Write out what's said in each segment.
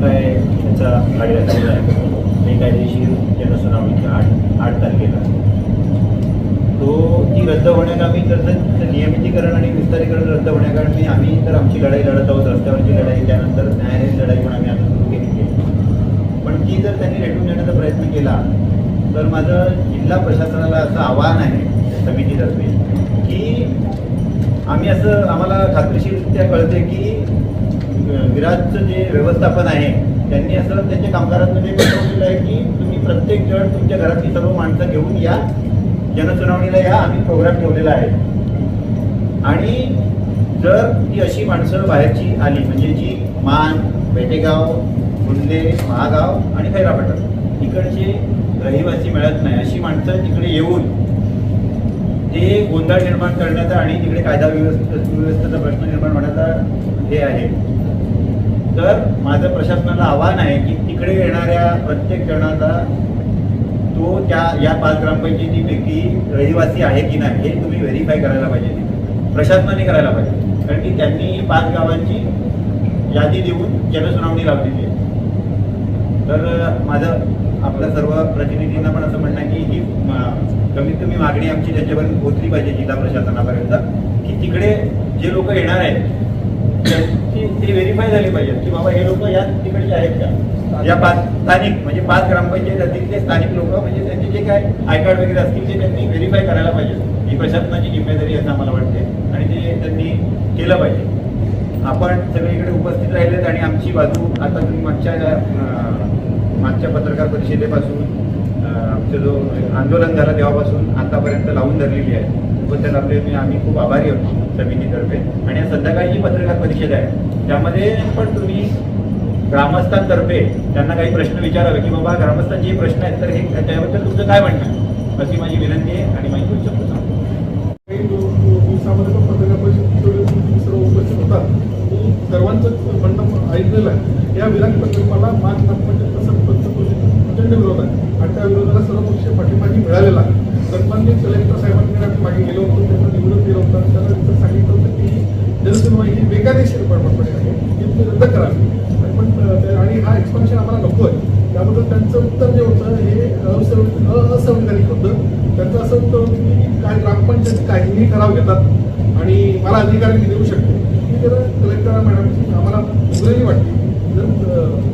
काय त्याचा गाडी रचलेला आहे बेकायदेशीर जनसुनावणीच्या 8 तारखेला तो ती रद्द होण्याकामी तर नियमितीकरण आणि विस्तारीकरण रद्द होण्याकामी आम्ही तर आमची लढाई लढत आहोत. रस्त्यावरची लढाई, त्यानंतर न्यायालयीन लढाई पण आम्ही आता सुरू केलेली आहे. पण ती जर त्यांनी रेटून देण्याचा प्रयत्न केला तर माझं जिल्हा प्रशासनाला असं आवाहन आहे समितीतर्फे की आम्हाला खात्रीशीररित्या कळते की विराजचं जे व्यवस्थापन आहे त्यांनी असं त्यांच्या कामगारांमध्ये ठरवलेलं आहे की तुम्ही प्रत्येक जण तुमच्या घरातली सर्व माणसं घेऊन या, जनसुनावणीला या, आम्ही प्रोग्राम ठेवलेला आहे. आणि जर ती अशी माणसं बाहेरची आली म्हणजे जी मान, पेटेगाव, गुंदे, महागाव आणि खैरापटण इकडचे रहिवासी मिळत नाही अशी माणसं तिकडे येऊन ते गोंधळ निर्माण करण्याचा आणि तिकडे कायदा व्यवस्थेचा प्रश्न निर्माण होण्याचा हे आहे. तर माझं प्रशासनाला आव्हान आहे की तिकडे येणाऱ्या प्रत्येक जणाचा तो या 5 ग्रामपंचायतीपैकी रहिवासी आहे की नाही हे तुम्ही व्हेरीफाय करायला पाहिजे, प्रशासनाने करायला पाहिजे. कारण की त्यांनी 5 गावांची यादी देऊन जनसुनावणी लावलेली आहे. तर माझं आपल्या सर्व प्रतिनिधींना पण असं म्हणणं आहे की ही कमीत कमी मागणी आमची त्यांच्यापर्यंत पोहोचली पाहिजे जिल्हा प्रशासनापर्यंत की तिकडे जे लोक येणार आहेत ते व्हेरीफाय झाले पाहिजेत की बाबा हे लोक या तिकडचे आहेत का. या 5 स्थानिक म्हणजे 5 ग्रामपंचायत असतील ते स्थानिक लोक म्हणजे त्यांचे जे काय आय कार्ड वगैरे असतील ते त्यांनी व्हेरीफाय करायला पाहिजे. ही प्रशासनाची जिम्मेदारी असं आम्हाला वाटते आणि ते त्यांनी केलं पाहिजे. आपण सगळीकडे उपस्थित राहिलेत आणि आमची बाजू आता तुम्ही मागच्या पत्रकार परिषदेपासून आमचं जो आंदोलन झालं तेव्हापासून आतापर्यंत लावून धरलेली आहे. त्याबद्दल आम्ही खूप आभारी होतो समितीतर्फे. आणि या संध्याकाळी जी पत्रकार परिषद आहे त्यामध्ये पण तुम्ही ग्रामस्थांतर्फे त्यांना काही प्रश्न विचारावे की बाबा ग्रामस्थांचे हे प्रश्न आहेत तर हे त्याबद्दल तुमचं काय म्हणणं अशी माझी विनंती आहे आणि माझी शब्द सांगतो. दिवसामध्ये पण पत्रकार परिषद सर्व उपस्थित होतात. मी सर्वांचं म्हणणं ऐकलेलं आहे. या विराट प्रकल्पाला मार्ग नागपूरचे तसंच प्रचंड विरोध आहे आणि त्या विरोधाला सर्व पक्ष पाठिंबा मिळालेला आहे. सन्माननीय कलेक्टर साहेबांकडे आम्ही मागे गेलो होतो, त्यांना निवडून दिलं होतं. त्यांना तिथं सांगितलं होतं की जनसुनवाई ही बेकायदेशीर परंपरा आहे ती तुम्ही रद्द करावी. पण आणि हा एक्सपान्शन आम्हाला नको आहे. त्याबद्दल त्यांचं उत्तर जे होतं हे असंवैधानिक होतं. त्यांचं असं उत्तर होतं की काय ग्रामपंचायत काहीही ठराव घेतात आणि मला अधिकार मी देऊ शकते. ही जर कलेक्टर मॅडमची आम्हाला उघडणी वाटते. जर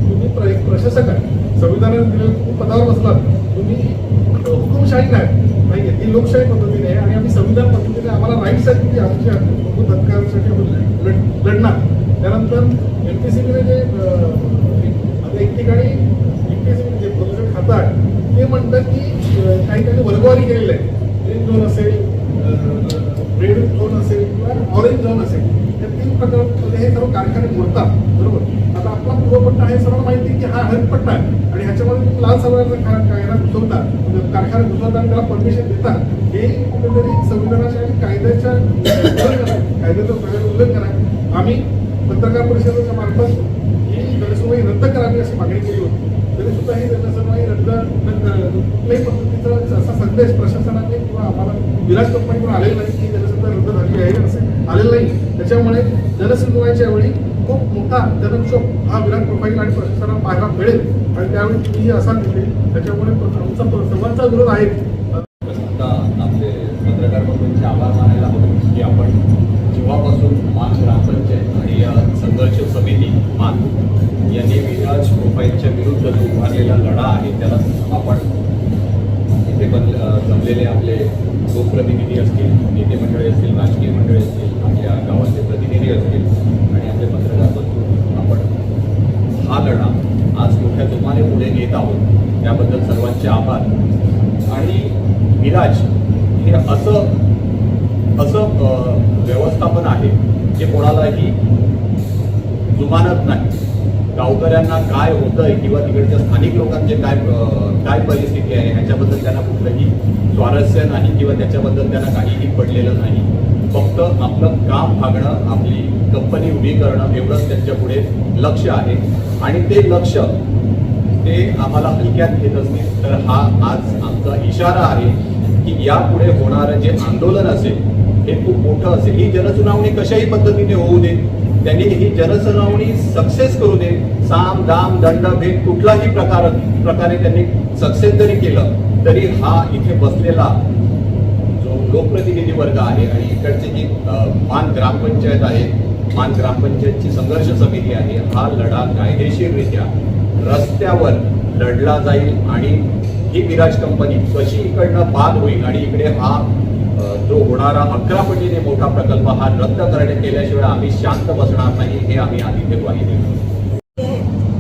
तुम्ही एक प्रशासक आहे, संविधानाने दिलेल्या तुम्ही पदावर बसलात, तुम्ही हुकुमशाही नाही, ती लोकशाही पद्धतीने आहे आणि आम्ही संविधान पद्धतीने आम्हाला राईट्स आहेत की आमच्या मूलभूत अधिकारांसाठी लढणार. त्यानंतर MPCBने जे आता एक ठिकाणी MPCB जे प्रदूषण खातं आहे ते म्हणतात की काही काही वर्गवारी केलेलं आहे. ग्रीन झोन असेल, रेड झोन असेल किंवा ऑरेंज झोन असेल, या 3 प्रकारमध्ये हे सर्व कारखाने मोडतात. बरोबर. आता आपला पूर्वपट्टा हे सर्वांना माहिती आहे की हा हरितपट्टा आहे आणि ह्याच्यामध्ये तुम्ही लाल सवयीचा कायदा घुसवता, कारखाना घुसवता आणि त्याला परमिशन देता. हे कुठेतरी संविधानाच्या आणि कायद्याचं उल्लंघन आहे. आम्ही पत्रकार परिषदेच्या मार्फत ही जनसुनवाई रद्द करावी अशी मागणी केली होती. तरी सुद्धा ही जनसुनवाई रद्द कुठल्याही पद्धतीचा असा संदेश प्रशासनाने किंवा आम्हाला विराट कंपनीकडून आलेला नाही की जनसुनवाई रद्द झाली आहे असे आलेलं नाही. त्याच्यामुळे जनसुनवाईच्या वेळी खूप मोठा जनक्षोभ हा विराट प्रोफाईल आणि प्रशासनाला पाहायला मिळेल आणि त्यावेळी तुम्ही असा दिसेल. त्याच्यामुळे आमचा सर्वांचा विरोध आहे. आता आपले पत्रकार बंधूंचे आभार मानायला हवे की आपण जेव्हापासून मान ग्रामपंचायत आणि या संघर्ष समिती मान यांनी विराज प्रोफाईलच्या विरुद्ध जो उभारलेला लढा आहे त्याला आपण इथे जमलेले आपले लोकप्रतिनिधी असतील, नेते मंडळी असतील, राजकीय मंडळी असतील, आपल्या गावाचे प्रतिनिधी असतील आणि आपले पत्रकार बंधू आपण हा लढा आज मोठ्या जोमाने पुढे नेत आहोत. त्याबद्दल सर्वांचे आभार. आणि विराज हे असं व्यवस्थापन आहे जे कोणालाही जुमानत नाही. गावकऱ्यांना काय होतंय किंवा तिकडच्या स्थानिक लोकांचे काय परिस्थिती आहे ह्याच्याबद्दल त्यांना कुठलंही स्वारस्य नाही किंवा त्याच्याबद्दल त्यांना काहीही पडलेलं नाही. फक्त आपलं काम भागणं, आपली कंपनी उभी करणं एवढंच त्यांच्या पुढे लक्ष आहे आणि ते लक्ष ते आम्हाला हलक्यात घेत असतील. तर हा आज आमचा इशारा आहे की यापुढे होणारं जे आंदोलन असेल हे खूप मोठं असेल. ही जनसुनावणी कशाही पद्धतीने होऊ दे, त्यांनी ही जनसुनावणी सक्सेस करू दे, साम दाम दंड भेद कुठलाही प्रकारे त्यांनी सक्सेस जरी केलं तरी हा इथे बसलेला जो लोकप्रतिनिधी वर्ग आहे आणि इकडची जी मान ग्रामपंचायत आहे, मान ग्रामपंचायतची संघर्ष समिती आहे, हा लढा कायदेशीररित्या रस्त्यावर लढला जाईल आणि ही विराज कंपनी कशी इकडनं बाद होईल आणि इकडे हा जो होणारा 11 पटीने मोठा प्रकल्प हा रद्द करण्यात केल्याशिवाय आम्ही शांत बसणार नाही, हे आम्ही आधी ते ग्वाही देतो.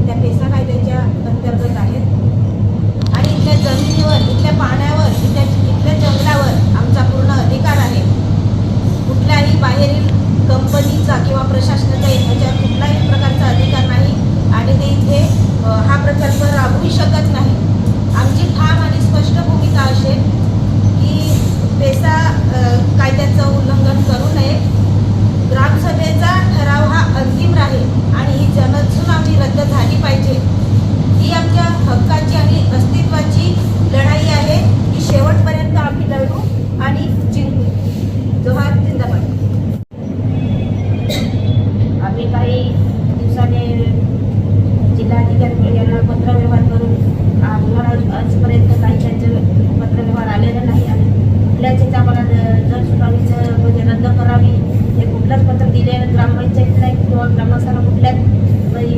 त्या पेसा कायद्याच्या अंतर्गत आहेत आणि इथल्या जमिनीवर, इथल्या पाण्यावर, इथल्या जंगलावर आमचा पूर्ण अधिकार आहे. कुठल्याही बाहेरील कंपनीचा किंवा प्रशासनाचा ह्याच्यावर कुठलाही प्रकारचा अधिकार नाही आणि ते इथे हा प्रकल्प राबवू शकत नाही. आमची ठाम आणि स्पष्ट भूमिका असेल की पेसा कायद्याचं उल्लंघन करू नये. ग्रामसभेचा ठराव हा अंतिम राहील आणि ही जनसुनावणी रद्द झाली पाहिजे. ही आमच्या हक्काची आणि अस्तित्वाची लढाई आहे. ही शेवटपर्यंत आम्ही लढू आणि जिंकू. जोहार जिंदाबाद. आम्ही काही दिवसाने जिल्हाधिकारी यांना पत्रव्यवहार करून आम्हाला आजपर्यंत काही त्यांचं पत्रव्यवहार आलेलं नाही आणि कुठल्याचेच आम्हाला जनसुनावणीचं म्हणजे रद्द करावी हे कुठलंच पत्र दिलेलं ग्रामपंचायतीला किंवा ग्रामस्थांना कुठल्याच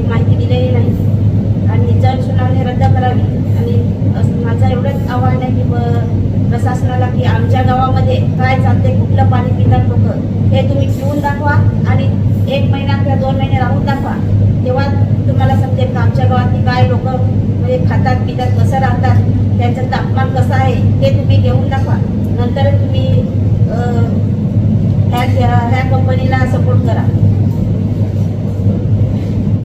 माहिती दिलेली नाही आणि जनसुनावणी रद्द करावी. आणि माझं एवढंच आव्हान आहे की प्रशासनाला की आमच्या गावामध्ये काय चालते, कुठलं पाणी पितात लोक हे तुम्ही पिऊन दाखवा आणि 1 महिना किंवा 2 महिने राहून दाखवा. तेव्हा तुम्हाला समजेल का आमच्या गावातली काय लोक म्हणजे खातात पितात, कसं राहतात, त्यांचं तापमान कसं आहे हे तुम्ही घेऊन दाखवा. नंतर तुम्ही ह्या कंपनीला सपोर्ट करा.